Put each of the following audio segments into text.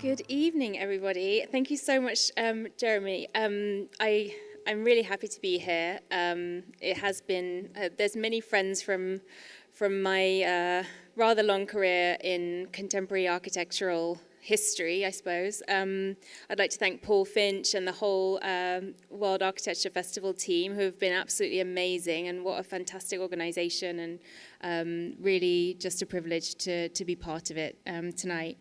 Good evening, everybody. Thank you so much, Jeremy. I'm really happy to be here. It has been, there's many friends from my rather long career in contemporary architectural history, I suppose. I'd like to thank Paul Finch and the whole World Architecture Festival team, who have been absolutely amazing, and what a fantastic organization, and really just a privilege to be part of it tonight.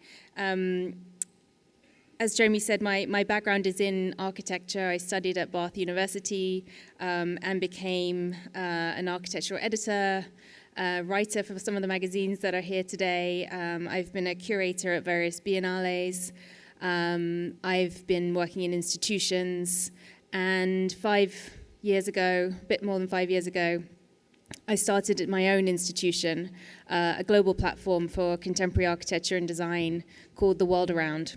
As Jeremy said, my background is in architecture. I studied at Bath University and became an architectural editor, writer for some of the magazines that are here today. I've been a curator at various biennales. I've been working in institutions. And 5 years ago, a bit more than 5 years ago, I started my own institution, a global platform for contemporary architecture and design called The World Around.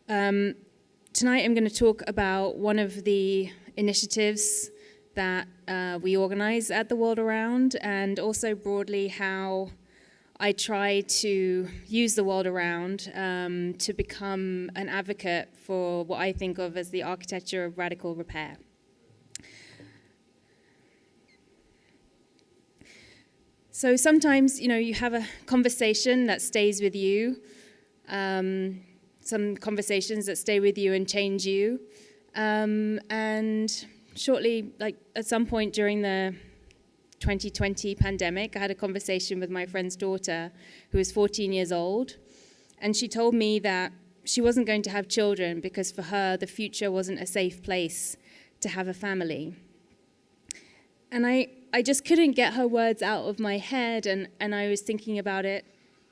Tonight I'm going to talk about one of the initiatives that we organize at the World Around, and also broadly how I try to use the World Around to become an advocate for what I think of as the architecture of radical repair. So sometimes, you have a conversation that stays with you, some conversations that stay with you and change you. And shortly, at some point during the 2020 pandemic, I had a conversation with my friend's daughter, who was 14 years old. And she told me that she wasn't going to have children because for her, the future wasn't a safe place to have a family. And I just couldn't get her words out of my head, and I was thinking about it.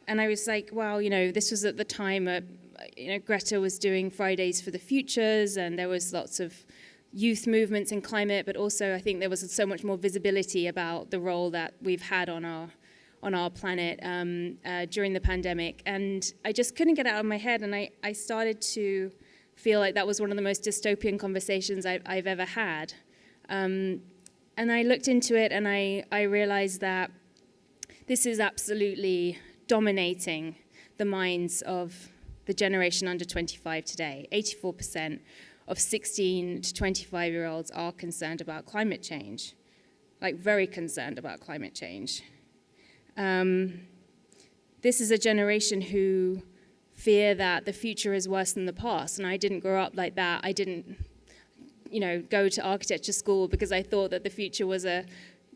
And I was like, wow, this was at the time Greta was doing Fridays for the Futures, and there was lots of youth movements in climate, but also I think there was so much more visibility about the role that we've had on our planet during the pandemic. And I just couldn't get it out of my head, and I started to feel like that was one of the most dystopian conversations I've ever had. And I looked into it, and I realized that this is absolutely dominating the minds of the generation under 25 today. 84% of 16 to 25-year-olds are concerned about climate change, very concerned about climate change. This is a generation who fear that the future is worse than the past, and I didn't grow up like that. I didn't, go to architecture school because I thought that the future was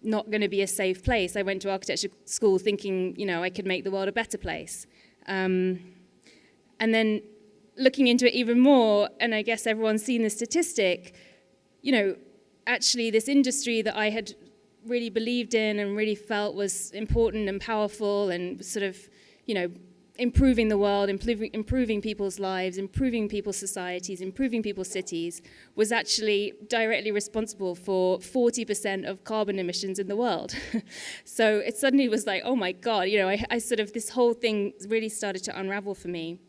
not going to be a safe place. I went to architecture school thinking, I could make the world a better place. And then looking into it even more, and I guess everyone's seen the statistic, actually this industry that I had really believed in and really felt was important and powerful and sort of, improving the world, improving people's lives, improving people's societies, improving people's cities, was actually directly responsible for 40% of carbon emissions in the world. So it suddenly was like, oh my God, I sort of, this whole thing really started to unravel for me.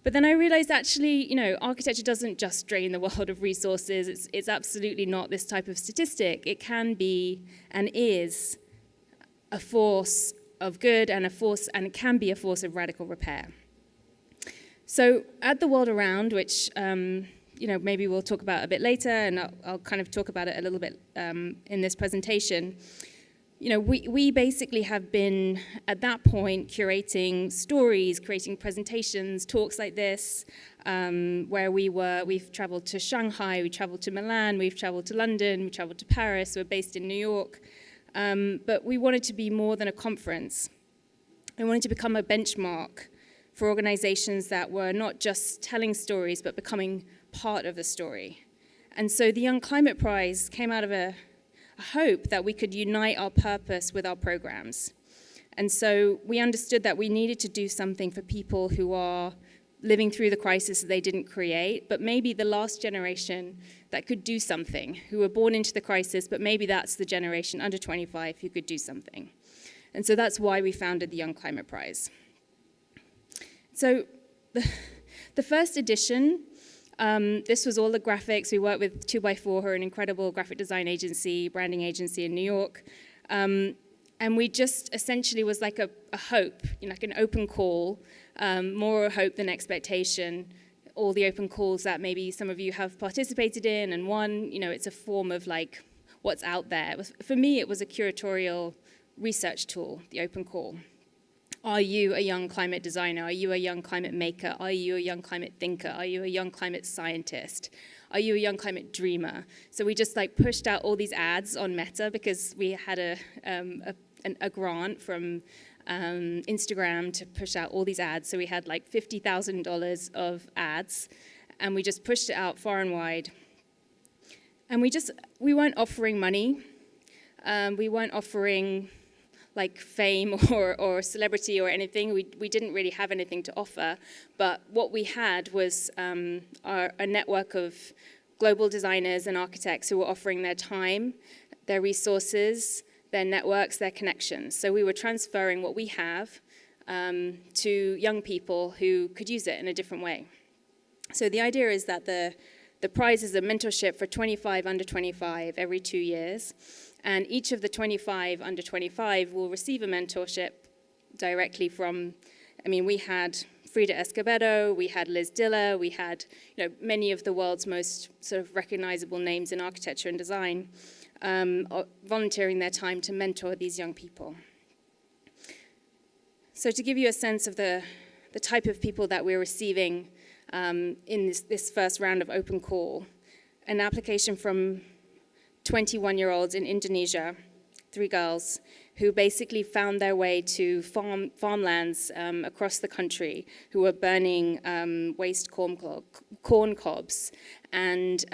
But then I realized actually, architecture doesn't just drain the world of resources. It's absolutely not this type of statistic. It can be and is a force of good and it can be a force of radical repair. So at the World Around, which maybe we'll talk about a bit later, and I'll kind of talk about it a little bit in this presentation. We basically have been, at that point, curating stories, creating presentations, talks like this, where we've traveled to Shanghai, we traveled to Milan, we've traveled to London, we traveled to Paris, we're based in New York. But we wanted to be more than a conference. I wanted to become a benchmark for organizations that were not just telling stories, but becoming part of the story. And so the Young Climate Prize came out of a hope that we could unite our purpose with our programs. And so we understood that we needed to do something for people who are living through the crisis that they didn't create, but maybe the last generation that could do something, who were born into the crisis, but maybe that's the generation under 25 who could do something. And so that's why we founded the Young Climate Prize. So the first edition, this was all the graphics. We worked with 2x4, who are an incredible graphic design agency, branding agency in New York. And we just essentially was like a hope, like an open call more hope than expectation. All the open calls that maybe some of you have participated in and won, it's a form of like what's out there. For me, it was a curatorial research tool, the open call. Are you a young climate designer? Are you a young climate maker? Are you a young climate thinker? Are you a young climate scientist? Are you a young climate dreamer? So we just like pushed out all these ads on Meta because we had a grant from Instagram to push out all these ads. So we had like $50,000 of ads, and we just pushed it out far and wide. And we weren't offering money. We weren't offering like fame or celebrity or anything. We didn't really have anything to offer. But what we had was a network of global designers and architects who were offering their time, their resources, their networks, their connections. So we were transferring what we have to young people who could use it in a different way. So the idea is that the prize is a mentorship for 25 under 25 every 2 years. And each of the 25 under 25 will receive a mentorship directly from, we had Frida Escobedo, we had Liz Diller, we had many of the world's most sort of recognizable names in architecture and design volunteering their time to mentor these young people. So to give you a sense of the type of people that we're receiving in this first round of open call, an application from 21-year-olds in Indonesia, 3 girls, who basically found their way to farmlands across the country, who were burning waste corn cobs and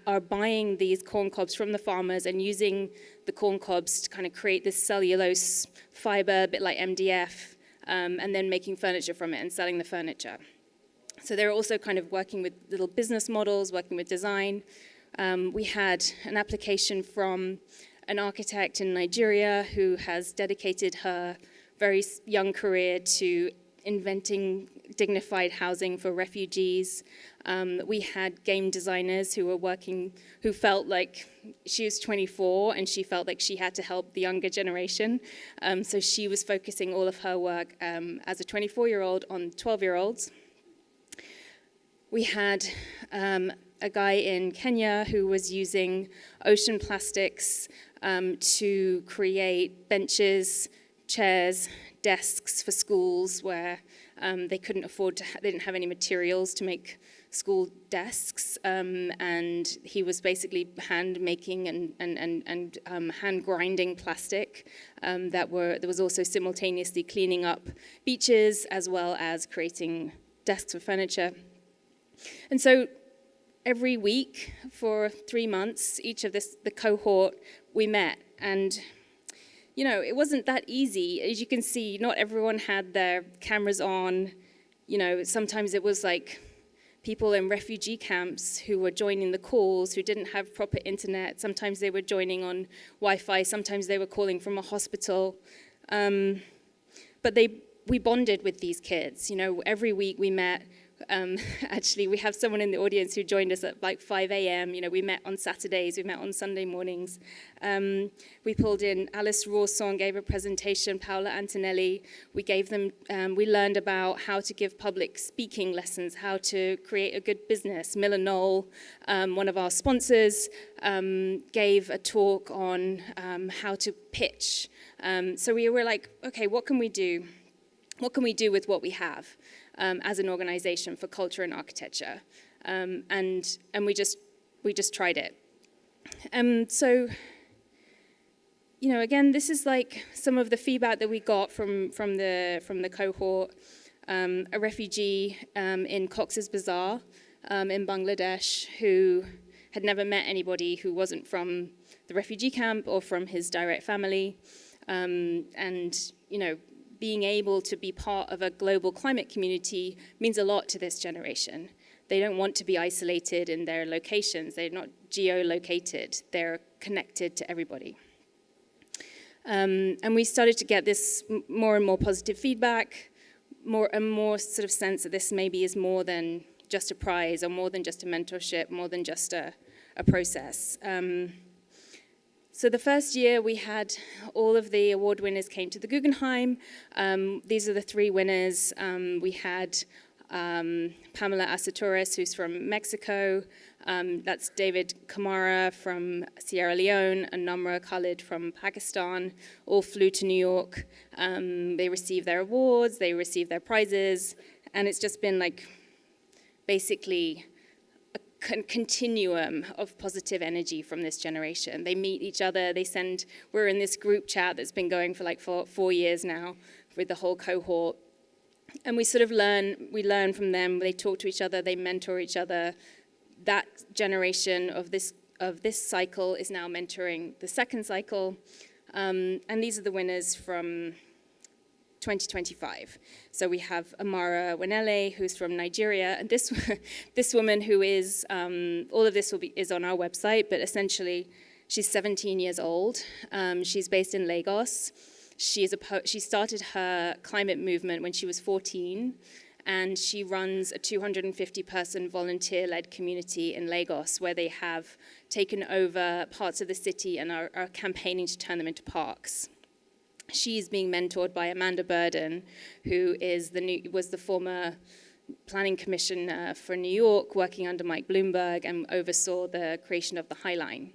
are buying these corn cobs from the farmers and using the corn cobs to kind of create this cellulose fiber, a bit like MDF, and then making furniture from it and selling the furniture. So they're also kind of working with little business models, working with design. We had an application from an architect in Nigeria who has dedicated her very young career to inventing dignified housing for refugees. We had game designers who felt like she was 24 and she felt like she had to help the younger generation. So she was focusing all of her work as a 24-year-old on 12-year-olds. We had a guy in Kenya who was using ocean plastics to create benches, chairs, desks for schools where they couldn't afford they didn't have any materials to make school desks, and he was basically hand making and hand grinding plastic that was also simultaneously cleaning up beaches as well as creating desks for furniture. And so every week for 3 months, each of the cohort, we met. And, it wasn't that easy. As you can see, not everyone had their cameras on. Sometimes it was like people in refugee camps who were joining the calls, who didn't have proper internet. Sometimes they were joining on Wi-Fi. Sometimes they were calling from a hospital. But we bonded with these kids. Every week we met. Actually, we have someone in the audience who joined us at like 5 a.m. We met on Saturdays, we met on Sunday mornings. We pulled in Alice Rawsong, gave a presentation, Paola Antonelli. We learned about how to give public speaking lessons, how to create a good business. Miller Knoll, one of our sponsors, gave a talk on how to pitch. So we were like, okay, what can we do? What can we do with what we have? As an organization for culture and architecture, and we just tried it. So, again, this is like some of the feedback that we got from the cohort. A refugee in Cox's Bazar in Bangladesh who had never met anybody who wasn't from the refugee camp or from his direct family, and being able to be part of a global climate community means a lot to this generation. They don't want to be isolated in their locations. They're not geolocated. They're connected to everybody. And we started to get this more and more positive feedback, more and more sort of sense that this maybe is more than just a prize or more than just a mentorship, more than just a process. So the first year we had all of the award winners came to the Guggenheim. These are the three winners. We had Pamela Asatores, who's from Mexico. That's David Kamara from Sierra Leone, and Namra Khalid from Pakistan. All flew to New York. They received their awards, they received their prizes, and it's just been like basically a continuum of positive energy from this generation. They meet each other, we're in this group chat that's been going for like 4 years now with the whole cohort. And we sort of learn from them, they talk to each other, they mentor each other. That generation of this cycle is now mentoring the second cycle. And these are the winners from 2025. So we have Amara Wenele, who's from Nigeria, and this woman who is, all of this is on our website, but essentially she's 17 years old. She's based in Lagos. She started her climate movement when she was 14, and she runs a 250-person volunteer-led community in Lagos where they have taken over parts of the city and are campaigning to turn them into parks. She's being mentored by Amanda Burden, who was the former planning commissioner for New York, working under Mike Bloomberg, and oversaw the creation of the High Line.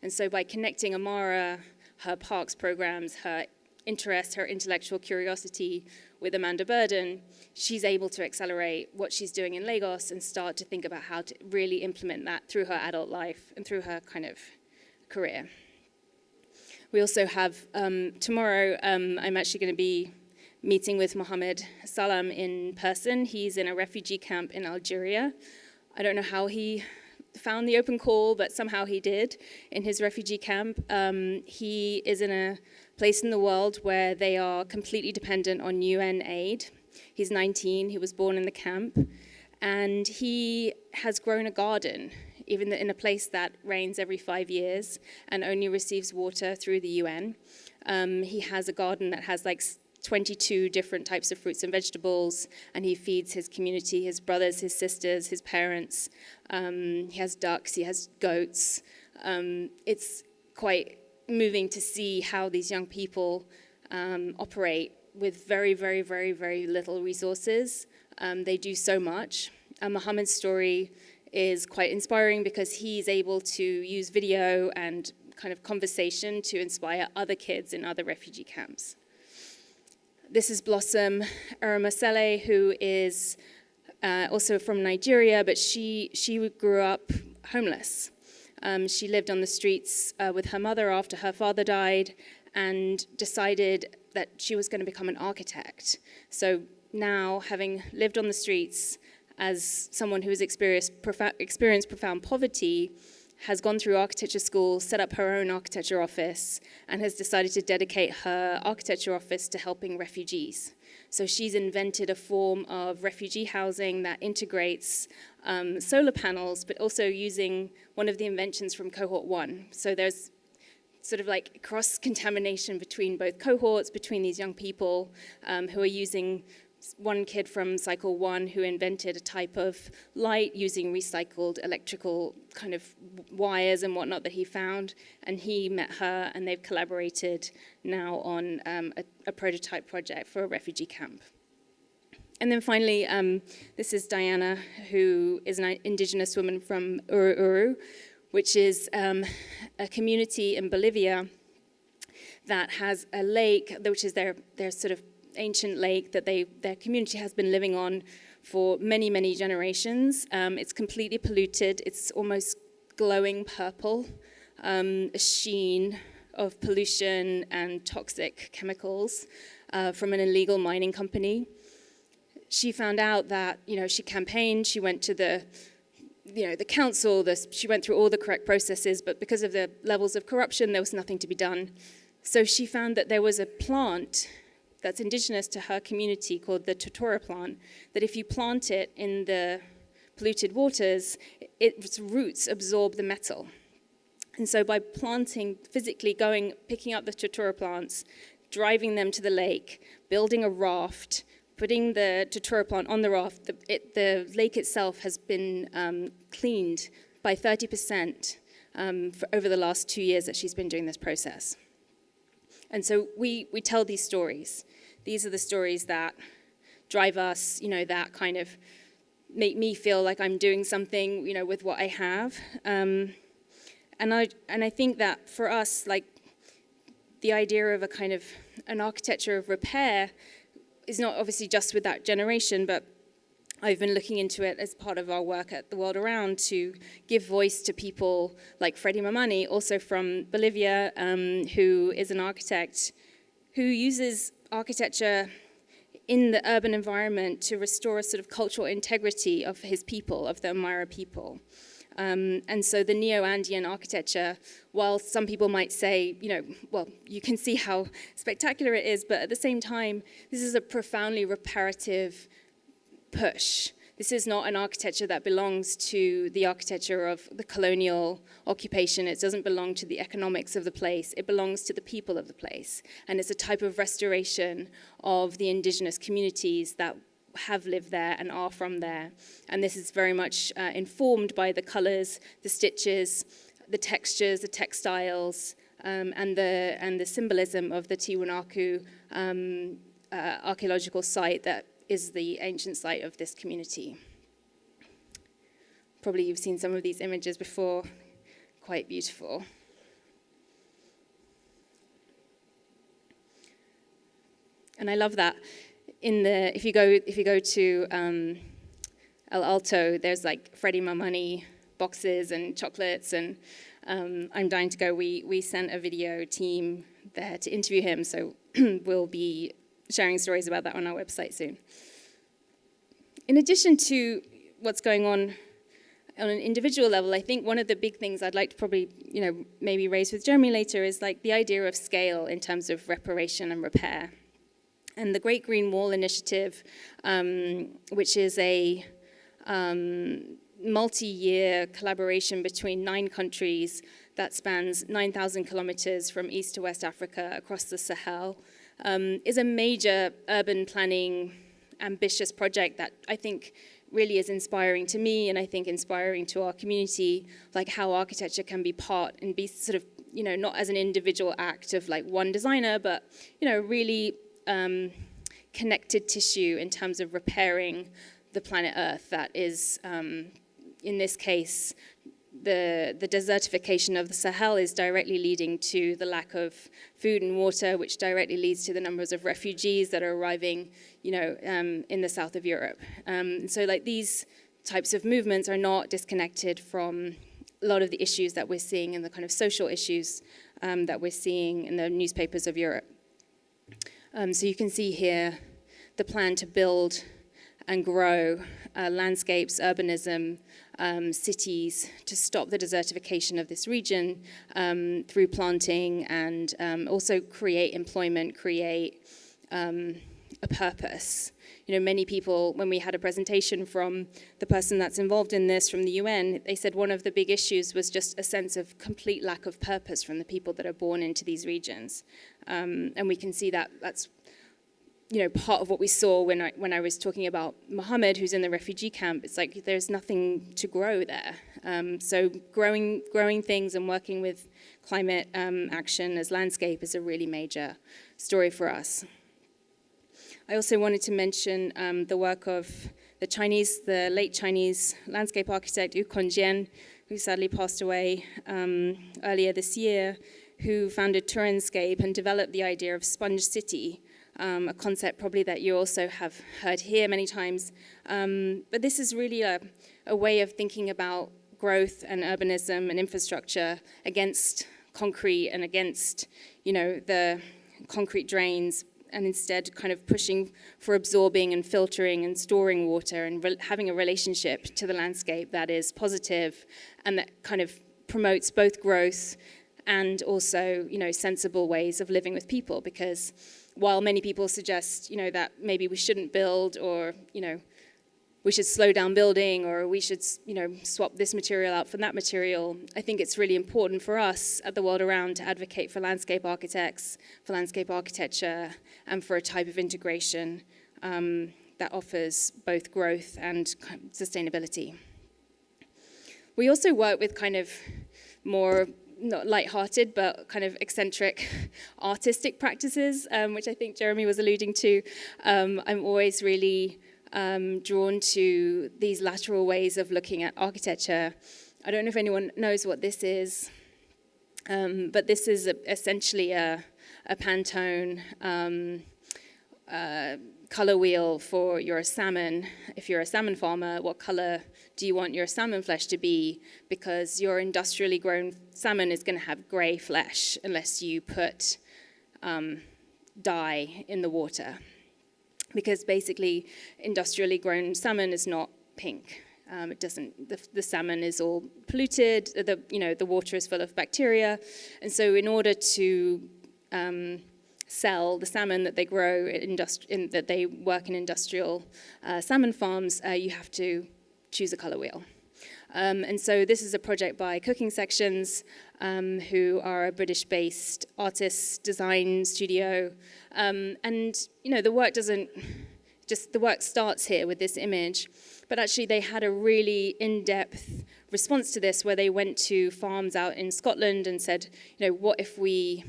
And so by connecting Amara, her parks programs, her interests, her intellectual curiosity with Amanda Burden, she's able to accelerate what she's doing in Lagos and start to think about how to really implement that through her adult life and through her kind of career. We also have, tomorrow, I'm actually going to be meeting with Mohammed Salam in person. He's in a refugee camp in Algeria. I don't know how he found the open call, but somehow he did in his refugee camp. He is in a place in the world where they are completely dependent on UN aid. He's 19, he was born in the camp, and he has grown a garden, even in a place that rains every 5 years and only receives water through the UN. He has a garden that has like 22 different types of fruits and vegetables, and he feeds his community, his brothers, his sisters, his parents. He has ducks, he has goats. It's quite moving to see how these young people operate with very, very, very, very little resources. They do so much. Mohammed's story is quite inspiring because he's able to use video and kind of conversation to inspire other kids in other refugee camps. This is Blossom Eramasele, who is also from Nigeria, but she grew up homeless. She lived on the streets with her mother after her father died and decided that she was going to become an architect. So now, having lived on the streets as someone who has experienced profound poverty, has gone through architecture school, set up her own architecture office, and has decided to dedicate her architecture office to helping refugees. So she's invented a form of refugee housing that integrates solar panels, but also using one of the inventions from cohort 1. So there's sort of like cross-contamination between both cohorts, between these young people who are using one kid from cycle 1 who invented a type of light using recycled electrical kind of wires and whatnot that he found, and he met her, and they've collaborated now on a prototype project for a refugee camp. And then finally, this is Diana, who is an indigenous woman from Uru, which is a community in Bolivia that has a lake, which is their sort of ancient lake that their community has been living on for many, many generations. It's completely polluted. It's almost glowing purple, a sheen of pollution and toxic chemicals from an illegal mining company. She found out that, she campaigned, she went to the council, she went through all the correct processes, but because of the levels of corruption, there was nothing to be done. So she found that there was a plant that's indigenous to her community called the totora plant, that if you plant it in the polluted waters, its roots absorb the metal. And so by planting, physically picking up the totora plants, driving them to the lake, building a raft, putting the totora plant on the raft, the lake itself has been cleaned by 30%. for over the last 2 years that she's been doing this process. And so we tell these stories. These are the stories that drive us, that kind of make me feel like I'm doing something, with what I have. And I think that for us, like, the idea of a kind of an architecture of repair is not obviously just with that generation, but I've been looking into it as part of our work at the World Around to give voice to people like Freddie Mamani, also from Bolivia, who is an architect who uses architecture in the urban environment to restore a sort of cultural integrity of his people, of the Amara people. And so the Neo-Andean architecture, while some people might say, well, you can see how spectacular it is, but at the same time, this is a profoundly reparative push. This is not an architecture that belongs to the architecture of the colonial occupation. It doesn't belong to the economics of the place. It belongs to the people of the place. And it's a type of restoration of the indigenous communities that have lived there and are from there. And this is very much informed by the colors, the stitches, the textures, the textiles, and the symbolism of the Tiwanaku archaeological site that is the ancient site of this community. Probably you've seen some of these images before, quite beautiful. And I love that. If you go to El Alto, there's like Freddie Mamani boxes and chocolates, and I'm dying to go. We sent a video team there to interview him, so we'll be sharing stories about that on our website soon. In addition to what's going on an individual level, I think one of the big things I'd like to probably, maybe raise with Jeremy later is like the idea of scale in terms of reparation and repair. And the Great Green Wall Initiative, which is a multi-year collaboration between 9 countries that spans 9,000 kilometers from East to West Africa across the Sahel, is a major urban planning ambitious project that I think really is inspiring to me, and I think inspiring to our community, like how architecture can be part and be sort of, not as an individual act of like one designer, but, really connected tissue in terms of repairing the planet Earth that is, in this case, the desertification of the Sahel is directly leading to the lack of food and water, which directly leads to the numbers of refugees that are arriving, in the south of Europe. So like these types of movements are not disconnected from a lot of the issues that we're seeing and the kind of social issues that we're seeing in the newspapers of Europe. So you can see here the plan to build and grow landscapes, urbanism, cities to stop the desertification of this region through planting and also create employment, create a purpose. Many people, when we had a presentation from the person that's involved in this from the UN, they said one of the big issues was just a sense of complete lack of purpose from the people that are born into these regions. And we can see that that's part of what we saw when I was talking about Mohammed, who's in the refugee camp. It's like there's nothing to grow there. So growing things and working with climate action as landscape is a really major story for us. I also wanted to mention the work of the late Chinese landscape architect Yu Konjian, who sadly passed away earlier this year, who founded Turanscape and developed the idea of sponge city, a concept probably that you also have heard here many times. But this is really a way of thinking about growth and urbanism and infrastructure against concrete and against, the concrete drains, and instead kind of pushing for absorbing and filtering and storing water and having a relationship to the landscape that is positive and that kind of promotes both growth and also, sensible ways of living with people. Because while many people suggest, that maybe we shouldn't build or, we should slow down building or we should, swap this material out for that material, I think it's really important for us at the World Around to advocate for landscape architects, for landscape architecture, and for a type of integration that offers both growth and sustainability. We also work with kind of more not light-hearted, but kind of eccentric artistic practices, which I think Jeremy was alluding to. I'm always really drawn to these lateral ways of looking at architecture. I don't know if anyone knows what this is, but this is essentially a Pantone color wheel for your salmon. If you're a salmon farmer, what color do you want your salmon flesh to be? Because your industrially grown salmon is going to have gray flesh unless you put dye in the water. Because basically, industrially grown salmon is not pink. It doesn't. The salmon is all polluted. The water is full of bacteria, and so in order to sell the salmon that they grow that they work in industrial salmon farms, you have to choose a color wheel. And so this is a project by Cooking Sections, who are a British-based artist design studio. And the work starts here with this image, but actually they had a really in-depth response to this, where they went to farms out in Scotland and said, what if we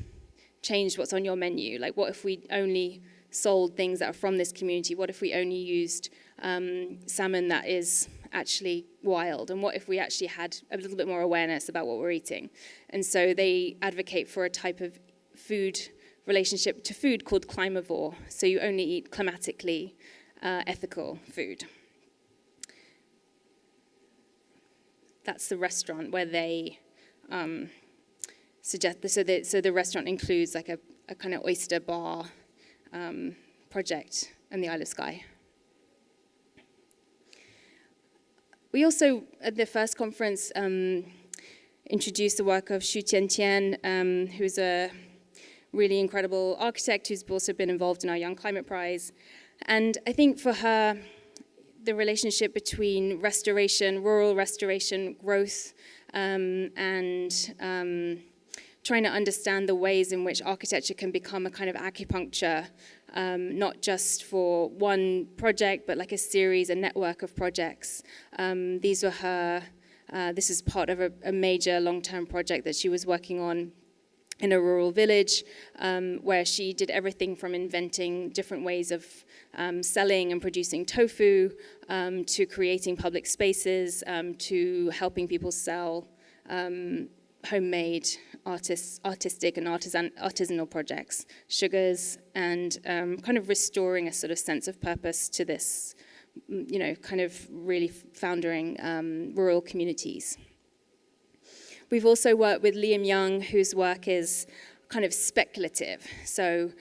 changed what's on your menu? Like, what if we only sold things that are from this community? What if we only used salmon that is actually wild? And what if we actually had a little bit more awareness about what we're eating? And so they advocate for a type of food relationship to food called climavore. So you only eat climatically ethical food. That's the restaurant where they suggest. So the restaurant includes like a kind of oyster bar project in the Isle of Skye. We also, at the first conference, introduced the work of Xu Tiantian, who's a really incredible architect who's also been involved in our Young Climate Prize. And I think for her, the relationship between restoration, rural restoration, growth, and trying to understand the ways in which architecture can become a kind of acupuncture, not just for one project, but like a network of projects. These were her, this is part of a major long-term project that she was working on in a rural village, where she did everything from inventing different ways of selling and producing tofu, to creating public spaces, to helping people sell homemade artistic and artisanal projects, sugars, and kind of restoring a sort of sense of purpose to this, kind of really foundering rural communities. We've also worked with Liam Young, whose work is kind of speculative. So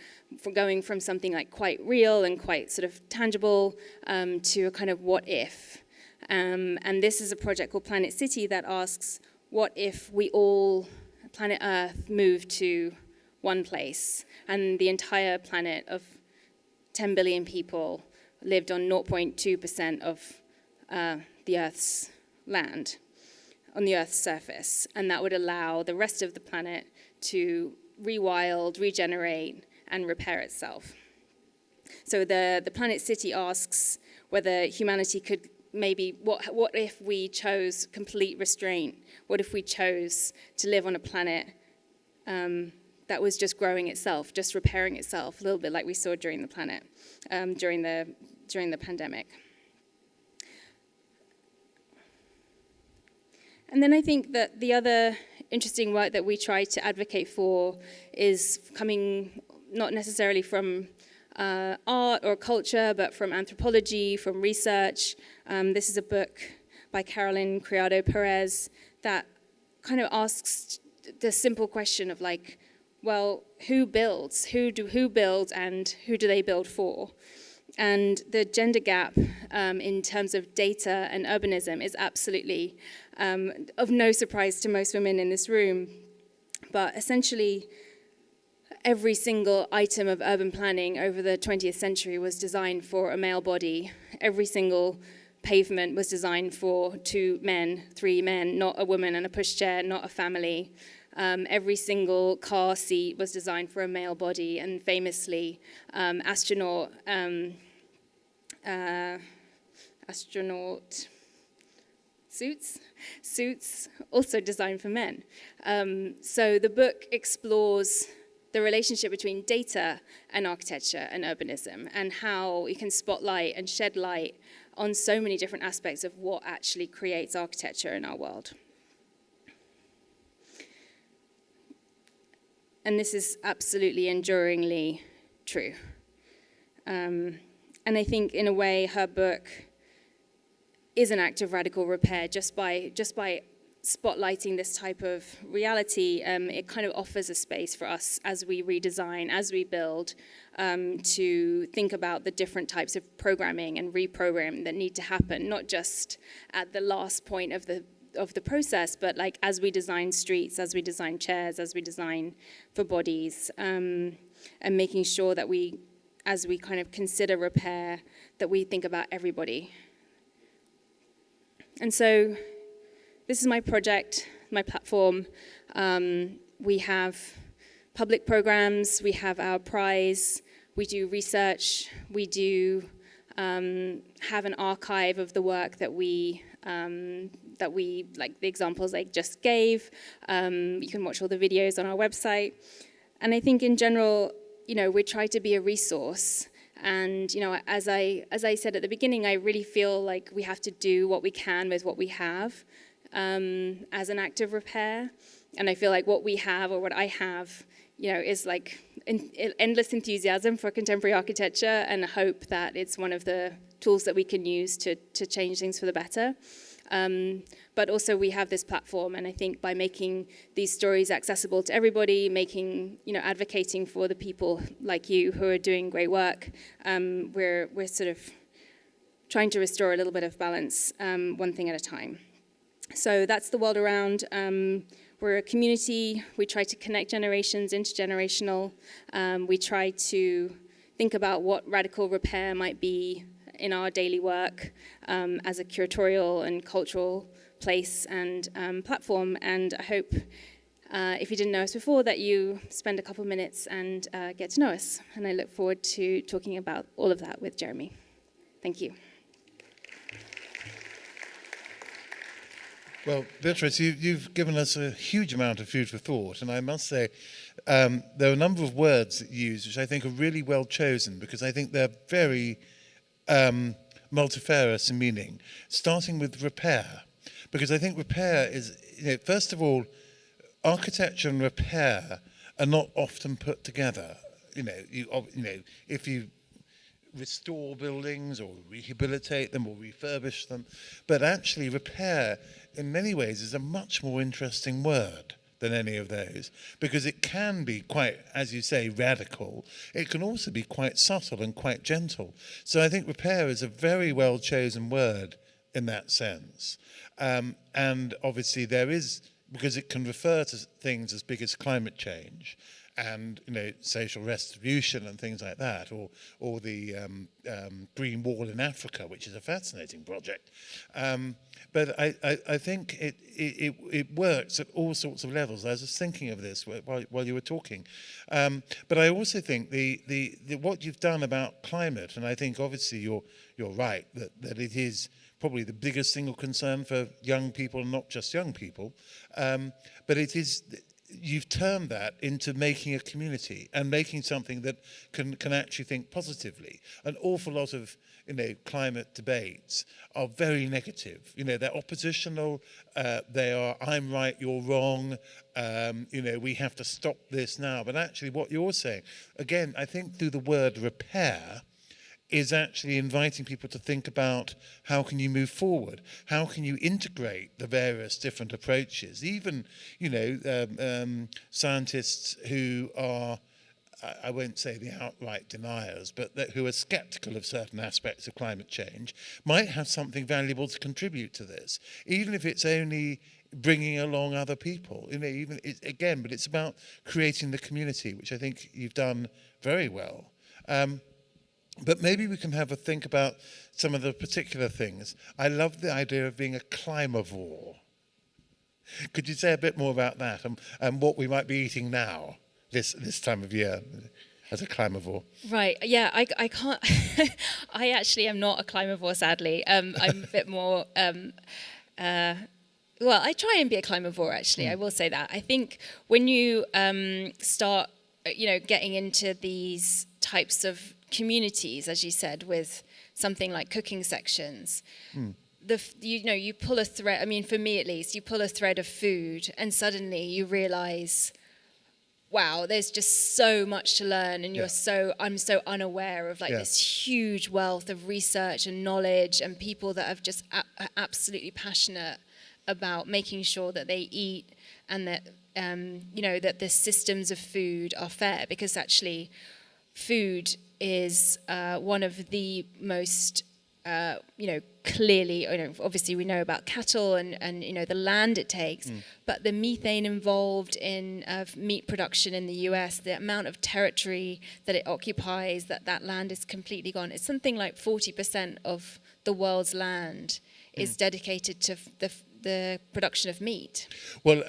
going from something like quite real and quite sort of tangible to a kind of what if. And this is a project called Planet City that asks, what if we all, planet Earth, moved to one place and the entire planet of 10 billion people lived on 0.2% of the Earth's land, on the Earth's surface, and that would allow the rest of the planet to rewild, regenerate, and repair itself. So the Planet City asks whether humanity could maybe, what if we chose complete restraint? What if we chose to live on a planet that was just growing itself, just repairing itself, a little bit like we saw during the planet, during the pandemic? And then I think that the other interesting work that we try to advocate for is coming not necessarily from art or culture, but from anthropology, from research. This is a book by Carolyn Criado Perez that kind of asks the simple question of like, well, who builds? Who builds and who do they build for? And the gender gap in terms of data and urbanism is absolutely of no surprise to most women in this room. But essentially, every single item of urban planning over the 20th century was designed for a male body. Every single pavement was designed for 2 men, 3 men, not a woman and a pushchair, not a family. Every single car seat was designed for a male body, and famously, astronaut suits also designed for men. So the book explores the relationship between data and architecture and urbanism, and how we can spotlight and shed light on so many different aspects of what actually creates architecture in our world. And this is absolutely enduringly true. And I think, in a way, her book is an act of radical repair just by spotlighting this type of reality. It kind of offers a space for us as we redesign, as we build, to think about the different types of programming and reprogramming that need to happen, not just at the last point of the process, but like as we design streets, as we design chairs, as we design for bodies, and making sure that as we kind of consider repair, that we think about everybody. And so this is my project, my platform. We have public programs, we have our prize, we do research, we do have an archive of the work that we like the examples I just gave. You can watch all the videos on our website. And I think in general, we try to be a resource. And, as I said at the beginning, I really feel like we have to do what we can with what we have as an act of repair. And I feel like what we have, or what I have, is like endless enthusiasm for contemporary architecture, and hope that it's one of the tools that we can use to change things for the better. But also we have this platform, and I think by making these stories accessible to everybody, advocating for the people like you who are doing great work, we're sort of trying to restore a little bit of balance, one thing at a time. So that's the world around. We're a community. We try to connect generations, intergenerational. We try to think about what radical repair might be in our daily work as a curatorial and cultural place and platform. And I hope, if you didn't know us before, that you spend a couple of minutes and get to know us. And I look forward to talking about all of that with Jeremy. Thank you. Well, Beatrice, you've given us a huge amount of food for thought, and I must say there are a number of words that you use which I think are really well chosen, because I think they're very multifarious in meaning, starting with repair, because I think repair is, first of all, architecture and repair are not often put together. If you restore buildings or rehabilitate them or refurbish them, but actually repair in many ways is a much more interesting word than any of those, because it can be quite, as you say, radical. It can also be quite subtle and quite gentle. So I think repair is a very well chosen word in that sense. And obviously there is, because it can refer to things as big as climate change and social retribution and things like that, or the Green Wall in Africa, which is a fascinating project. But I think it works at all sorts of levels. I was just thinking of this while you were talking. But I also think the what you've done about climate, and I think obviously you're right that it is probably the biggest single concern for young people, and not just young people. But it is. You've turned that into making a community and making something that can actually think positively. An awful lot of climate debates are very negative. They're oppositional. They are, I'm right, you're wrong. We have to stop this now. But actually, what you're saying, again, I think through the word repair, is actually inviting people to think about how can you move forward? How can you integrate the various different approaches? Even, scientists who are, I won't say the outright deniers, but who are skeptical of certain aspects of climate change, might have something valuable to contribute to this, even if it's only bringing along other people. But it's about creating the community, which I think you've done very well. But maybe we can have a think about some of the particular things. I love the idea of being a climavore. Could you say a bit more about that and what we might be eating now, this time of year, as a climavore? Right, yeah, I can't, I actually am not a climavore, sadly. I'm a bit more well, I try and be a climivore, actually. I will say that. I think when you start, getting into these types of communities, as you said, with something like cooking sections, you pull a thread. I mean, for me at least, you pull a thread of food, and suddenly you realize, wow, there's just so much to learn, and I'm so unaware of this huge wealth of research and knowledge, and people that are just absolutely passionate about making sure that they eat, and that that the systems of food are fair, because actually food is one of the most clearly, obviously we know about cattle and the land it takes, but the methane involved in meat production in the US, the amount of territory that it occupies, that land is completely gone. It's something like 40% of the world's land is dedicated to the production of meat. Well,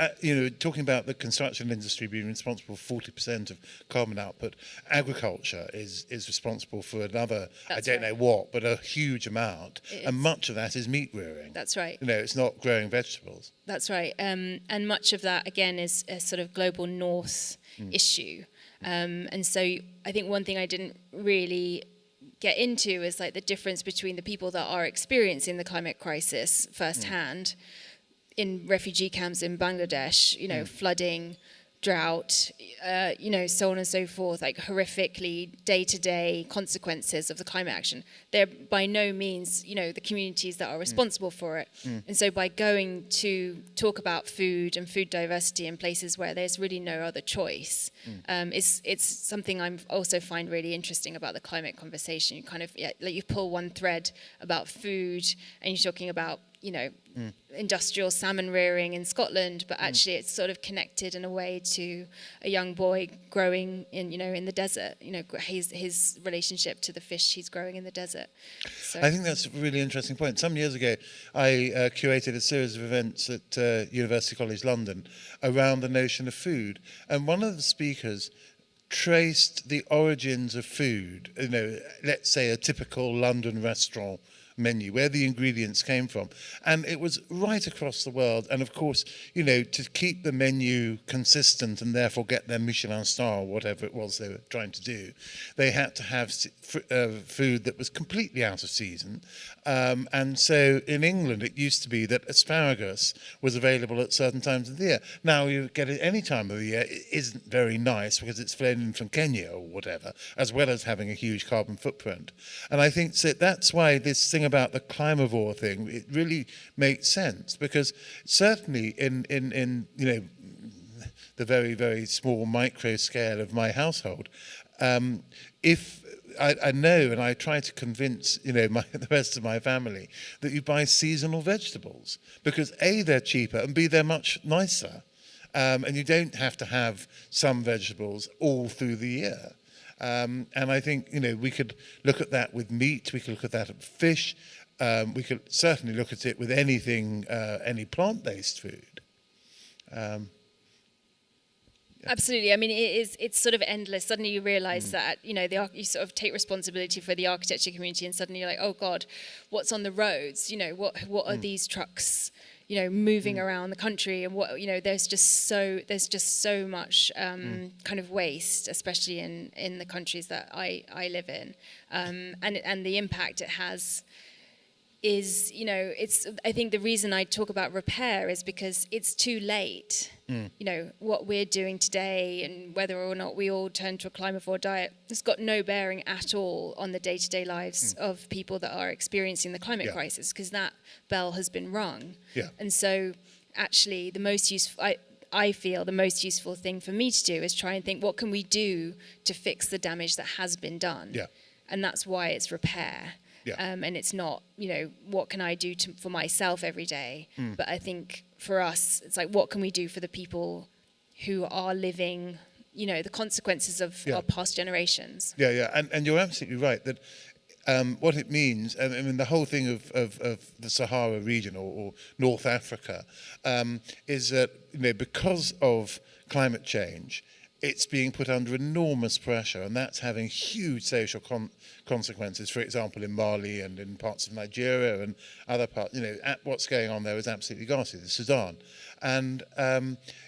talking about the construction industry being responsible for 40% of carbon output, agriculture is responsible for another, That's I don't know what, but a huge amount. And much of that is meat rearing. That's right. It's not growing vegetables. That's right. And much of that, again, is a sort of global north issue. And so I think one thing I didn't really get into is the difference between the people that are experiencing the climate crisis firsthand in refugee camps in Bangladesh, flooding, drought, so on and so forth, horrifically day-to-day consequences of the climate action. They're by no means, the communities that are responsible for it. And so by going to talk about food and food diversity in places where there's really no other choice, it's something I also find really interesting about the climate conversation. You kind of, you pull one thread about food, and you're talking about, industrial salmon rearing in Scotland, but actually it's sort of connected in a way to a young boy growing in the desert, his relationship to the fish he's growing in the desert. So I think that's a really interesting point. Some years ago, I curated a series of events at University College London around the notion of food. And one of the speakers traced the origins of food, let's say a typical London restaurant menu, where the ingredients came from. And it was right across the world. And of course, to keep the menu consistent and therefore get their Michelin star or whatever it was they were trying to do, they had to have food that was completely out of season. And so in England, it used to be that asparagus was available at certain times of the year. Now you get it any time of the year. It isn't very nice because it's flown in from Kenya or whatever, as well as having a huge carbon footprint. And I think that's why this thing about the climivore thing, it really makes sense, because certainly in the very, very small micro scale of my household, if I know, and I try to convince the rest of my family, that you buy seasonal vegetables, because A, they're cheaper, and B, they're much nicer, and you don't have to have some vegetables all through the year. And I think, we could look at that with meat, we could look at that at fish, we could certainly look at it with anything, any plant-based food. Absolutely. I mean, it's sort of endless. Suddenly you realize that, you sort of take responsibility for the architecture community, and suddenly you're like, oh God, what's on the roads? What are these trucks, moving around the country, and what, there's just so much kind of waste, especially in the countries that I live in, and the impact it has is, I think the reason I talk about repair is because it's too late. What we're doing today, and whether or not we all turn to a climivore diet, it's got no bearing at all on the day-to-day lives of people that are experiencing the climate crisis, because that bell has been rung. And so actually the most useful, I feel the most useful thing for me to do is try and think, what can we do to fix the damage that has been done? And that's why it's repair. And it's not, what can I do for myself every day? But I think for us, it's like, what can we do for the people who are living, the consequences of our past generations? And you're absolutely right that what it means, I mean, the whole thing of the Sahara region or North Africa is that, because of climate change, it's being put under enormous pressure, and that's having huge social consequences. For example, in Mali and in parts of Nigeria and other parts, what's going on there is absolutely ghastly. The Sudan, and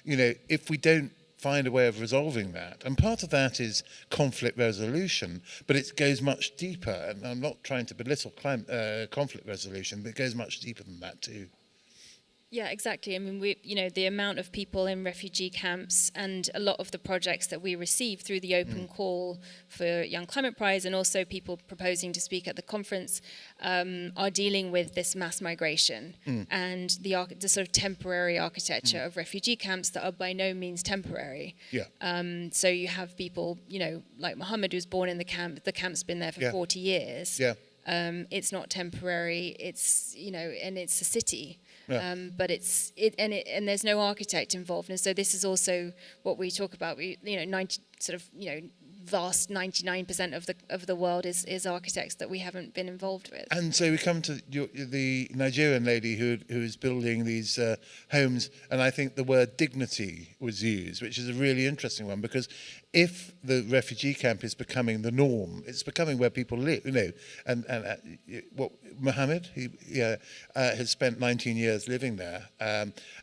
if we don't find a way of resolving that, and part of that is conflict resolution, but it goes much deeper. And I'm not trying to belittle conflict resolution, but it goes much deeper than that too. Yeah, exactly. I mean, the amount of people in refugee camps and a lot of the projects that we receive through the open call for Young Climate Prize, and also people proposing to speak at the conference, are dealing with this mass migration and the sort of temporary architecture of refugee camps that are by no means temporary. Yeah. So you have people, like Mohammed, who's born in the camp. The camp's been there for 40 years. Yeah. It's not temporary. It's and it's a city. Yeah. But and there's no architect involved, and so this is also what we talk about. Vast 99% of the world is architects that we haven't been involved with. And so we come to the Nigerian lady who is building these homes, and I think the word dignity was used, which is a really interesting one, because if the refugee camp is becoming the norm, it's becoming where people live, and what Mohammed, he has spent 19 years living there,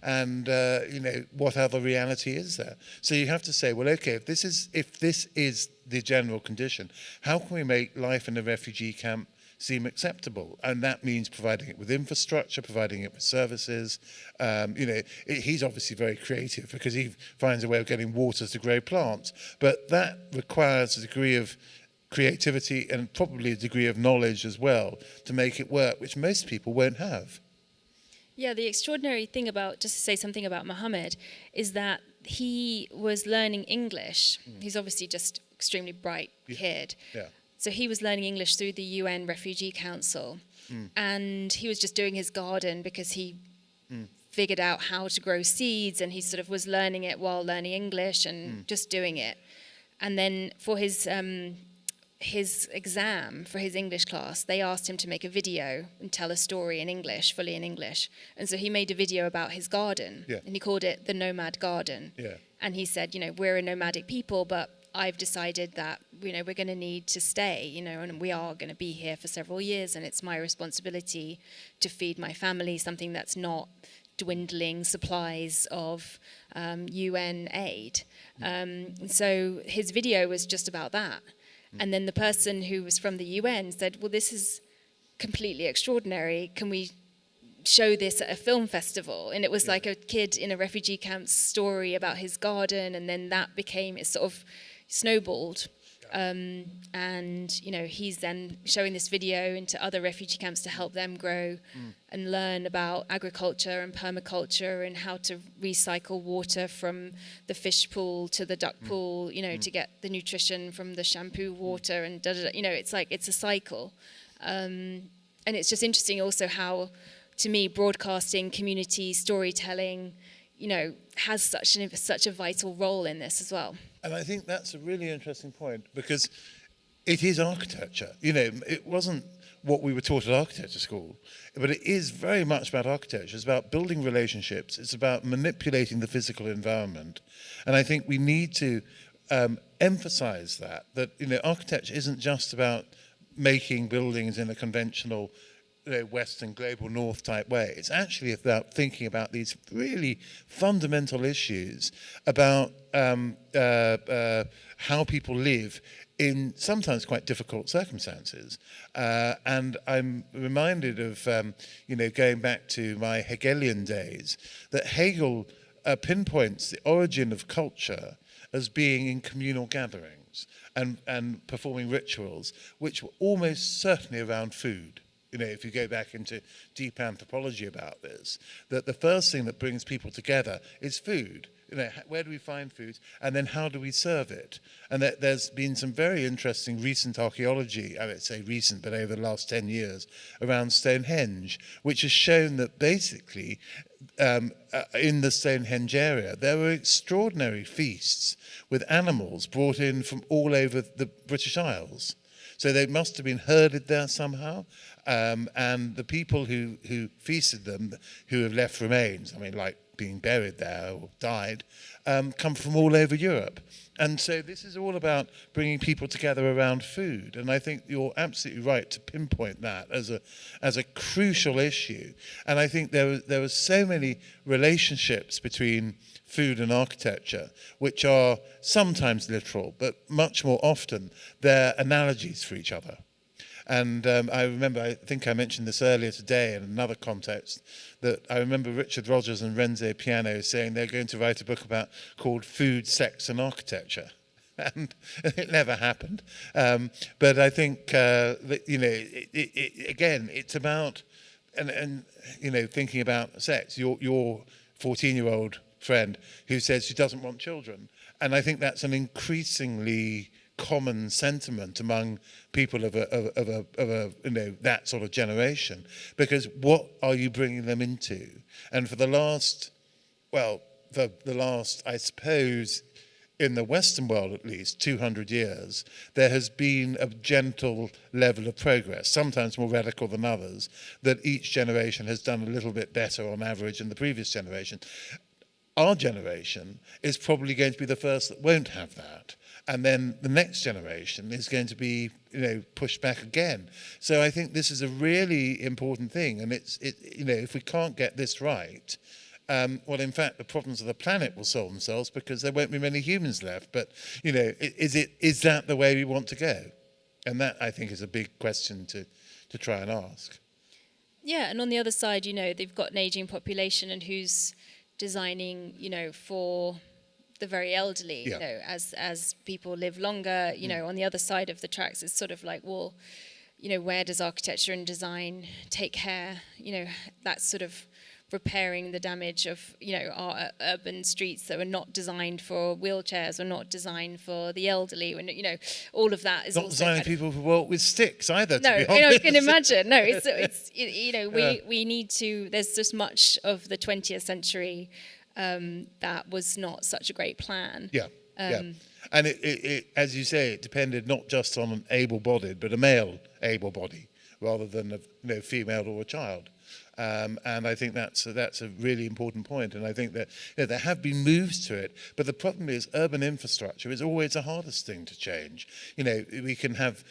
and what other reality is there? So you have to say, well, okay, if this is the general condition, how can we make life in a refugee camp seem acceptable? And that means providing it with infrastructure, providing it with services. He's obviously very creative because he finds a way of getting water to grow plants, but that requires a degree of creativity and probably a degree of knowledge as well to make it work, which most people won't have. Yeah, the extraordinary thing about, just to say something about Mohammed, is that he was learning English. He's obviously just extremely bright kid. Yeah. So he was learning English through the UN Refugee Council. And he was just doing his garden because he figured out how to grow seeds, and he sort of was learning it while learning English and just doing it. And then for his exam for his English class, they asked him to make a video and tell a story in English, fully in English. And so he made a video about his garden, and he called it The Nomad Garden. Yeah. And he said, we're a nomadic people, but I've decided that, we're going to need to stay, and we are going to be here for several years, and it's my responsibility to feed my family something that's not dwindling supplies of UN aid. So his video was just about that. And then the person who was from the UN said, well, this is completely extraordinary. Can we show this at a film festival? And it was like a kid in a refugee camp's story about his garden, and then that became, it sort of snowballed. And he's then showing this video into other refugee camps to help them grow and learn about agriculture and permaculture and how to recycle water from the fish pool to the duck pool, to get the nutrition from the shampoo water and it's like it's a cycle. And it's just interesting also how, to me, broadcasting, community storytelling, has such a vital role in this as well. And I think that's a really interesting point, because it is architecture. It wasn't what we were taught at architecture school, but it is very much about architecture. It's about building relationships. It's about manipulating the physical environment. And I think we need to emphasize that architecture isn't just about making buildings in a conventional Western global north type way. It's actually about thinking about these really fundamental issues about how people live in sometimes quite difficult circumstances. And I'm reminded of, going back to my Hegelian days, that Hegel pinpoints the origin of culture as being in communal gatherings and performing rituals, which were almost certainly around food. If you go back into deep anthropology about this, that the first thing that brings people together is food. Where do we find food? And then how do we serve it? And there's been some very interesting recent archaeology, I would say recent, but over the last 10 years, around Stonehenge, which has shown that basically in the Stonehenge area, there were extraordinary feasts with animals brought in from all over the British Isles. So they must have been herded there somehow. And the people who feasted them, who have left remains, like being buried there or died, come from all over Europe. And so this is all about bringing people together around food. And I think you're absolutely right to pinpoint that as a crucial issue. And I think there were so many relationships between food and architecture, which are sometimes literal, but much more often they're analogies for each other. And I remember, I think I mentioned this earlier today in another context, that I remember Richard Rogers and Renzo Piano saying they're going to write a book called Food, Sex and Architecture. And it never happened. But I think, that, again, it's about, and thinking about sex. Your 14-year-old friend who says she doesn't want children. And I think that's an increasingly common sentiment among people of that sort of generation, because what are you bringing them into? And for the last, I suppose, in the Western world at least 200 years, there has been a gentle level of progress, sometimes more radical than others, that each generation has done a little bit better on average than the previous generation. Our generation is probably going to be the first that won't have that. And then the next generation is going to be, pushed back again. So I think this is a really important thing. And if we can't get this right, in fact, the problems of the planet will solve themselves because there won't be many humans left. But, is that the way we want to go? And that, I think, is a big question to try and ask. Yeah, and on the other side, they've got an aging population, and who's designing, for the very elderly, as people live longer, on the other side of the tracks, it's sort of like, well, where does architecture and design take care? That's sort of repairing the damage of, our urban streets that were not designed for wheelchairs or not designed for the elderly. When, all of that is not also designing people who walk with sticks either. No, to be honest. I can imagine. No, it's we need to. There's just much of the 20th century that was not such a great plan. Yeah. And it, as you say, it depended not just on an able-bodied, but a male able-bodied, rather than a female or a child. And I think that's a really important point. And I think that there have been moves to it, but the problem is urban infrastructure is always the hardest thing to change. We can have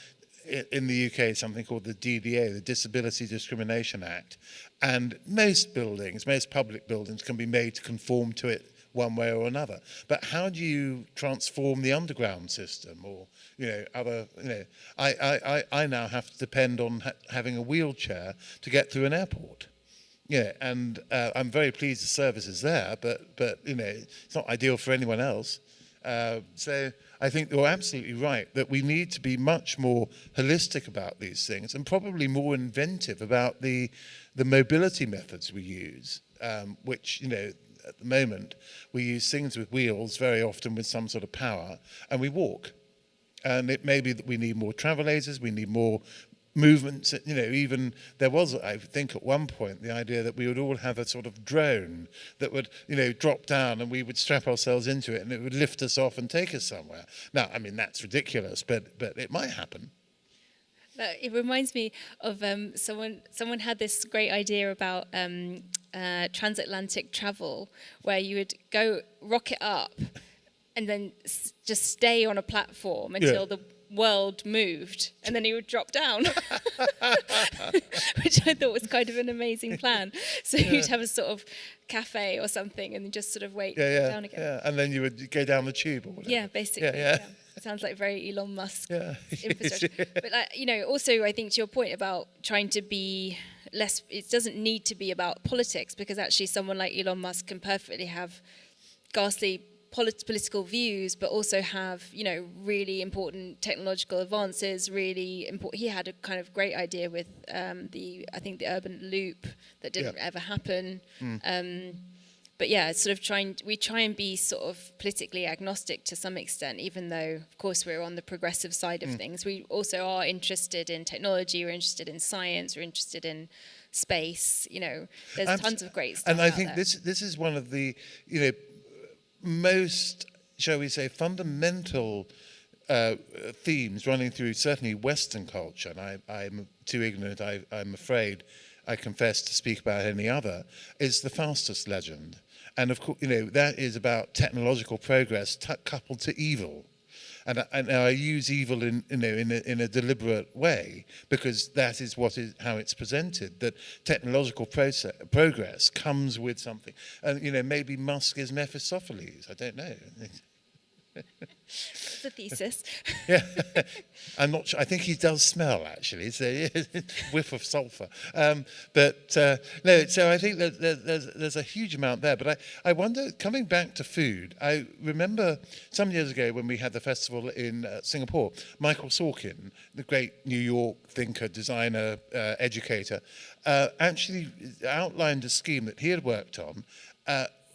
in the UK something called the DDA, the Disability Discrimination Act, and most public buildings can be made to conform to it one way or another. But how do you transform the underground system, or I now have to depend on having a wheelchair to get through an airport. And I'm very pleased the service is there, but it's not ideal for anyone else. So I think you're absolutely right that we need to be much more holistic about these things, and probably more inventive about the mobility methods we use, which, at the moment, we use things with wheels, very often with some sort of power, and we walk. And it may be that we need more travel aids, we need more movements. Even there was, I think, at one point, the idea that we would all have a sort of drone that would, drop down, and we would strap ourselves into it, and it would lift us off and take us somewhere. Now, I mean, that's ridiculous, but it might happen. It reminds me of someone had this great idea about transatlantic travel, where you would go rocket up and then just stay on a platform until the world moved, and then he would drop down, which I thought was kind of an amazing plan. So you'd have a sort of cafe or something, and just sort of wait down again. Yeah, and then you would go down the tube or whatever. Yeah, basically. Yeah. It sounds like very Elon Musk infrastructure. But also I think to your point about trying to be less, it doesn't need to be about politics, because actually someone like Elon Musk can perfectly have ghastly political views, but also have, really important technological advances, really important. He had a kind of great idea with the urban loop that didn't ever happen. But it's sort of we try and be sort of politically agnostic to some extent, even though, of course, we're on the progressive side of things. We also are interested in technology, we're interested in science, we're interested in space. There's tons of great stuff. And I think there. this is one of the, most, shall we say, fundamental themes running through certainly Western culture, and I'm too ignorant, I'm afraid, I confess, to speak about any other, is the Faustus legend. and of course, that is about technological progress coupled to evil. And I use evil in a deliberate way, because that is how it's presented. That technological progress comes with something, and maybe Musk is Mephistopheles. I don't know. It's a thesis. Yeah, I'm not sure. I think he does smell, actually. It's a whiff of sulfur. But no, so I think that there's a huge amount there. But I wonder, coming back to food, I remember some years ago when we had the festival in Singapore, Michael Sorkin, the great New York thinker, designer, educator, actually outlined a scheme that he had worked on,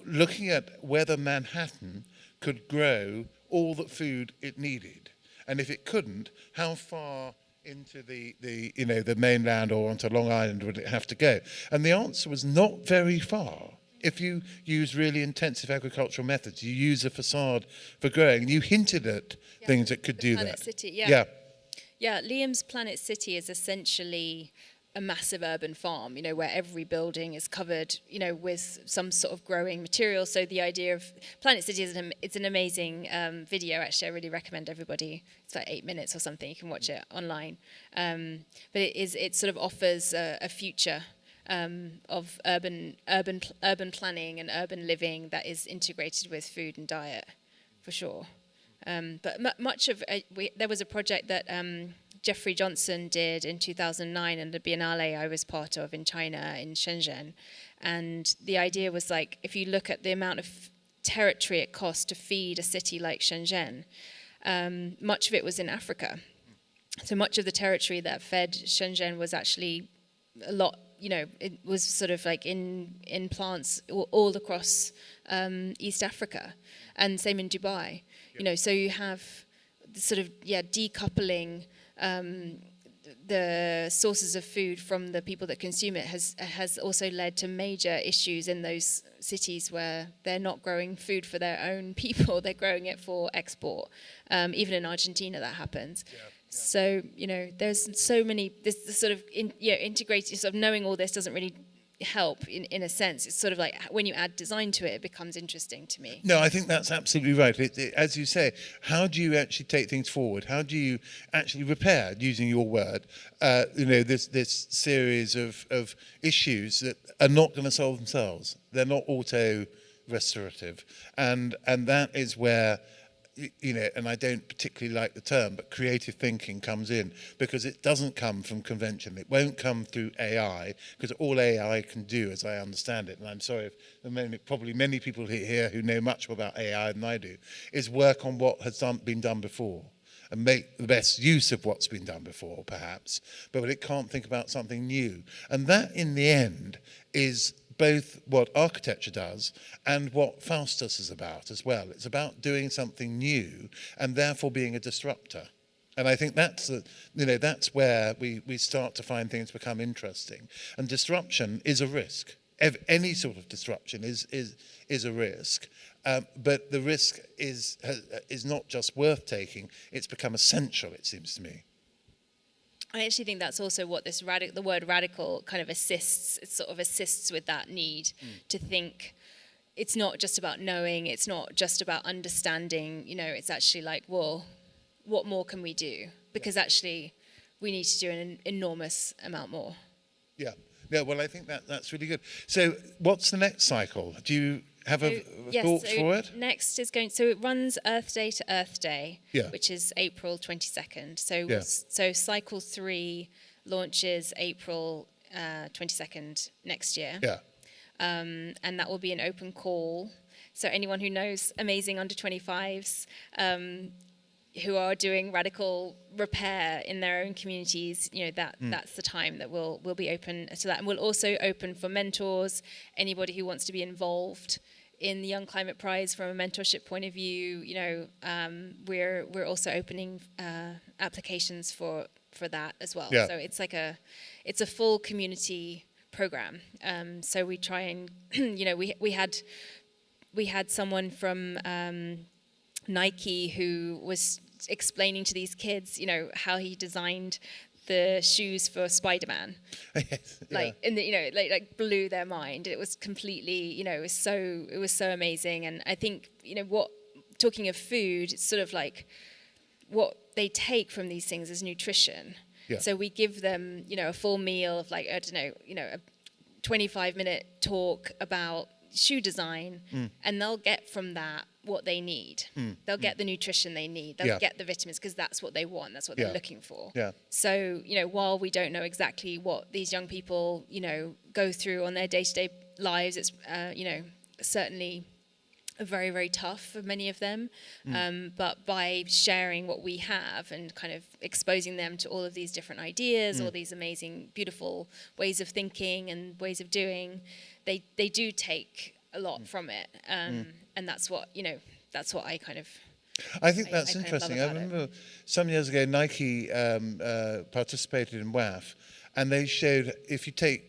looking at whether Manhattan could grow all the food it needed, and if it couldn't, how far into the mainland or onto Long Island would it have to go? And the answer was not very far. If you use really intensive agricultural methods, you use a facade for growing, and you hinted at things that could do Planet that. City, Yeah. Yeah, Liam's Planet City is essentially a massive urban farm, where every building is covered, with some sort of growing material. So the idea of Planet City it's an amazing video. Actually, I really recommend everybody. It's like 8 minutes or something. You can watch it online. But it sort of offers a future of urban planning and urban living that is integrated with food and diet, for sure. But much of there was a project that Jeffrey Johnson did in 2009 and the Biennale I was part of in China, in Shenzhen. And the idea was, like, if you look at the amount of territory it costs to feed a city like Shenzhen, much of it was in Africa. So much of the territory that fed Shenzhen was actually a lot, it was sort of like in plants all across East Africa, and same in Dubai. So you have the sort of decoupling the sources of food from the people that consume it has also led to major issues in those cities where they're not growing food for their own people, they're growing it for export. Even in Argentina that happens. Yeah. So, there's so many, this sort of integrated, sort of knowing all this doesn't really help in a sense. It's sort of like when you add design to it, it becomes interesting to me. No, I think that's absolutely right. As you say, how do you actually take things forward? How do you actually repair, using your word, this series of issues that are not going to solve themselves? They're not auto-restorative. And that is where, and I don't particularly like the term, but creative thinking comes in, because it doesn't come from convention. It won't come through AI, because all AI can do, as I understand it, and I'm sorry if probably many people here who know much more about AI than I do, is work on what has been done before and make the best use of what's been done before, perhaps, but it can't think about something new. And that, in the end, is both what architecture does and what Faustus is about as well. It's about doing something new and therefore being a disruptor. And I think that's where we start to find things become interesting. And disruption is a risk. Any sort of disruption is a risk. But the risk is not just worth taking, it's become essential, it seems to me. I actually think that's also what the word radical kind of assists. It sort of assists with that need to think. It's not just about knowing. It's not just about understanding. It's actually like, well, what more can we do? Because actually, we need to do an enormous amount more. Yeah. Yeah. Well, I think that's really good. So, what's the next cycle? Do you have a thought for it? Next is so it runs Earth Day to Earth Day, which is April 22nd. So cycle 3 launches April 22nd next year. Yeah. And that will be an open call. So anyone who knows amazing under 25s who are doing radical repair in their own communities, that's the time that we'll be open to that. And we'll also open for mentors, anybody who wants to be involved in the Young Climate Prize from a mentorship point of view. We're also opening applications for that as well. Yeah. So it's a full community program. So we try and we had someone from Nike who was explaining to these kids, how he designed the shoes for Spider-Man. Yes, yeah. Like, in the, like blew their mind. It was completely, it was so amazing. And I think, talking of food, it's sort of like what they take from these things is nutrition. Yeah. So we give them, a full meal of like, I don't know, a 25-minute talk about shoe design, and they'll get from that what they need. They'll get the nutrition they need. They'll get the vitamins because that's what they want. That's what they're looking for. Yeah. So, while we don't know exactly what these young people, go through on their day-to-day lives, it's, certainly very, very tough for many of them. But by sharing what we have and kind of exposing them to all of these different ideas, all these amazing, beautiful ways of thinking and ways of doing, they do take a lot from it. And that's what I kind of... I think that's kind of interesting. love I about remember some years ago, Nike participated in WAF, and they showed if you take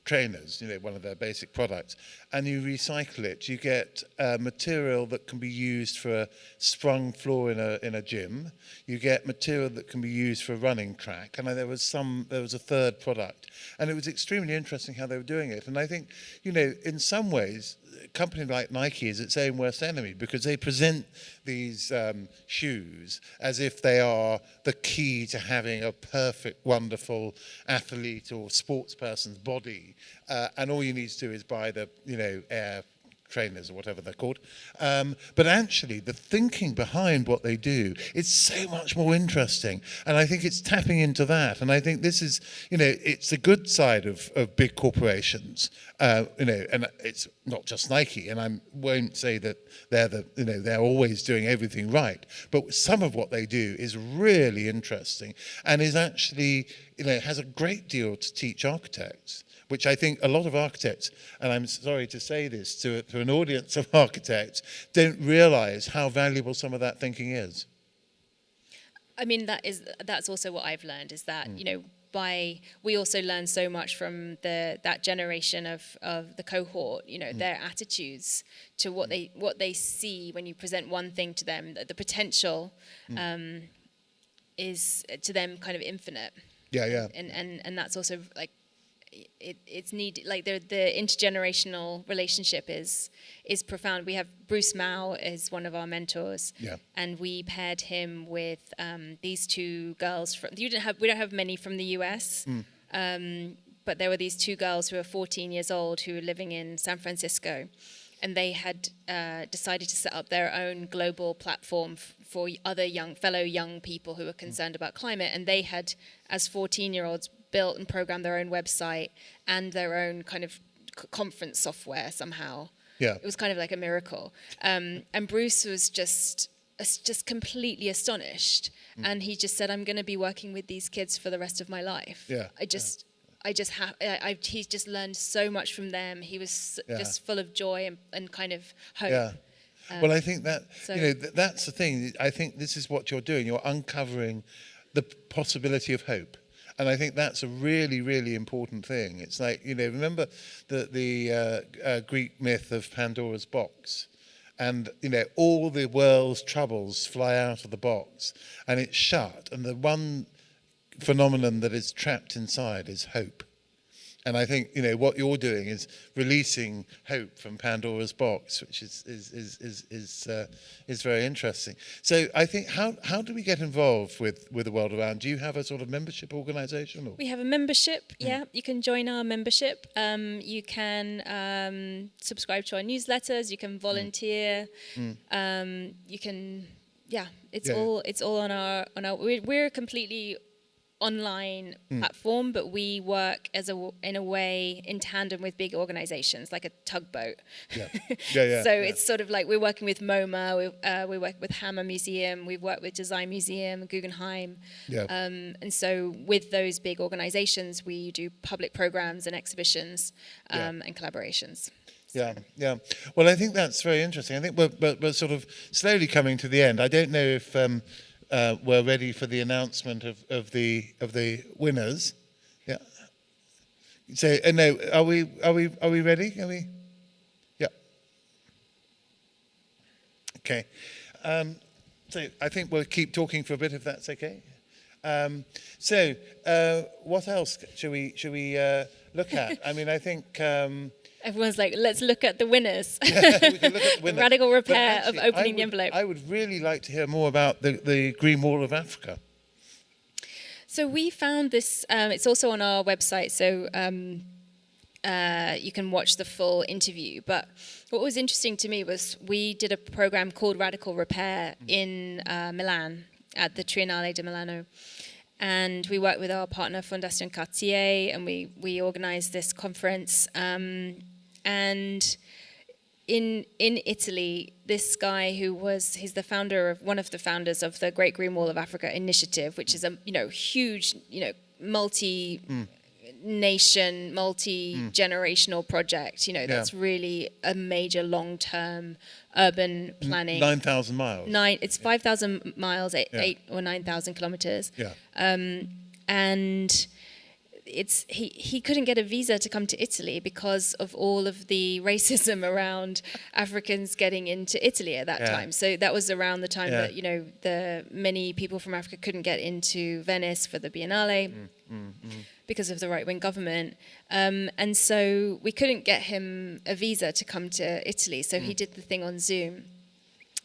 trainers, one of their basic products, and you recycle it, you get material that can be used for a sprung floor in a gym. You get material that can be used for a running track, and there was a third product, and it was extremely interesting how they were doing it. And I think, in some ways, a company like Nike is its own worst enemy, because they present these shoes as if they are the key to having a perfect, wonderful athlete or sports person's body, and all you need to do is buy the Air trainers or whatever they're called. But actually, the thinking behind what they do is so much more interesting. And I think it's tapping into that. And I think this is, it's the good side of big corporations, and it's not just Nike. And I won't say that they're always doing everything right. But some of what they do is really interesting and is actually, has a great deal to teach architects, which I think a lot of architects, and I'm sorry to say this to an audience of architects, don't realize how valuable some of that thinking is. I mean, that's also what I've learned, is that, we also learn so much from that generation of the cohort, their attitudes to what they see when you present one thing to them, the potential is to them kind of infinite. Yeah. And that's also like, it's needed, like the intergenerational relationship is profound. We have Bruce Mao is one of our mentors, and we paired him with these two girls we don't have many from the US, but there were these two girls who were 14 years old who were living in San Francisco, and they had decided to set up their own global platform for other fellow young people who were concerned about climate, and they had, as 14-year-olds, built and programmed their own website and their own kind of conference software somehow. Yeah. It was kind of like a miracle. And Bruce was just completely astonished. And he just said, I'm going to be working with these kids for the rest of my life. Yeah. He's just learned so much from them. He was just full of joy and kind of hope. Yeah. Well, I think that, that's the thing. I think this is what you're doing. You're uncovering the possibility of hope. And I think that's a really, really important thing. It's like, remember the Greek myth of Pandora's box? And, all the world's troubles fly out of the box and it's shut. And the one phenomenon that is trapped inside is hope. And I think, what you're doing is releasing hope from Pandora's box, which is very interesting. So I think, how do we get involved with the World Around? Do you have a sort of membership organisation? Or? We have a membership, yeah. You can join our membership. You can subscribe to our newsletters. You can volunteer. You can, it's all on our. We're a completely online platform, but we work in a way in tandem with big organizations like a tugboat. So it's sort of like we're working with MoMA, we work with Hammer Museum, we've worked with Design Museum, Guggenheim, and so with those big organizations we do public programs and exhibitions and collaborations. Yeah. Well, I think that's very interesting. I think we're sort of slowly coming to the end. I don't know if we're ready for the announcement of the winners. Yeah. So no, are we ready? Are we? Yeah. Okay. So I think we'll keep talking for a bit if that's okay. What else should we look at? I mean, I think Everyone's like, let's look at the winners. we can look at the winners. Radical But repair actually, of opening the envelope. I would really like to hear more about the Green Wall of Africa. So we found this, it's also on our website, so you can watch the full interview. But what was interesting to me was we did a program called Radical Repair in Milan, at the Triennale di Milano. And we worked with our partner Fondation Cartier, and we organized this conference. And in Italy, this guy he's the founder of one of the founders of the Great Green Wall of Africa initiative, which is a huge multi-nation, multi-generational project. That's really a major long-term urban planning. 9,000 miles. It's 5,000 miles, 8 or 9,000 kilometers. Yeah. And he couldn't get a visa to come to Italy because of all of the racism around Africans getting into Italy at that time. So that was around the time that the many people from Africa couldn't get into Venice for the Biennale because of the right-wing government, and so we couldn't get him a visa to come to Italy. So he did the thing on Zoom,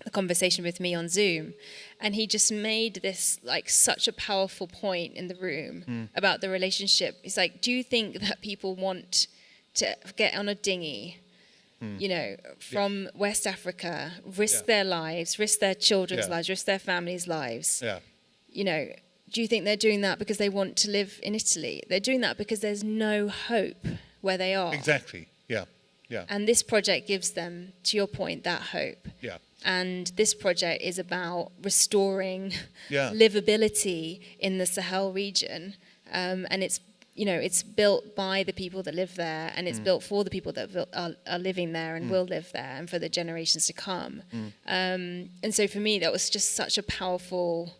the conversation with me on Zoom, and he just made this such a powerful point in the room about the relationship. He's like, do you think that people want to get on a dinghy, from West Africa, risk their lives, risk their children's lives, risk their families' lives? Do you think they're doing that because they want to live in Italy? They're doing that because there's no hope where they are. Exactly. Yeah. And this project gives them, to your point, that hope. Yeah. And this project is about restoring livability in the Sahel region. And it's built by the people that live there, and it's built for the people that are living there and will live there, and for the generations to come. And so for me, that was just such a powerful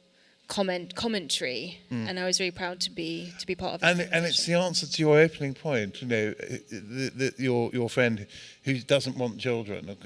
commentary, and I was really proud to be part of it. And it's the answer to your opening point. Your friend who doesn't want children,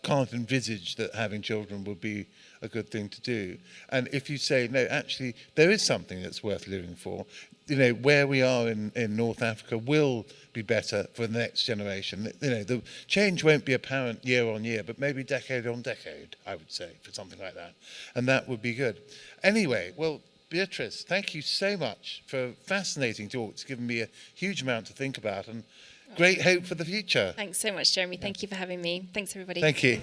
can't envisage that having children would be a good thing to do. And if you say no, actually there is something that's worth living for. Where we are in North Africa will be better for the next generation. The change won't be apparent year on year, but maybe decade on decade, I would say, for something like that. And that would be good. Anyway, well, Beatrice, thank you so much for a fascinating talk. It's given me a huge amount to think about, and great hope for the future. Thanks so much, Jeremy. Thank you for having me. Thanks, everybody. Thank you.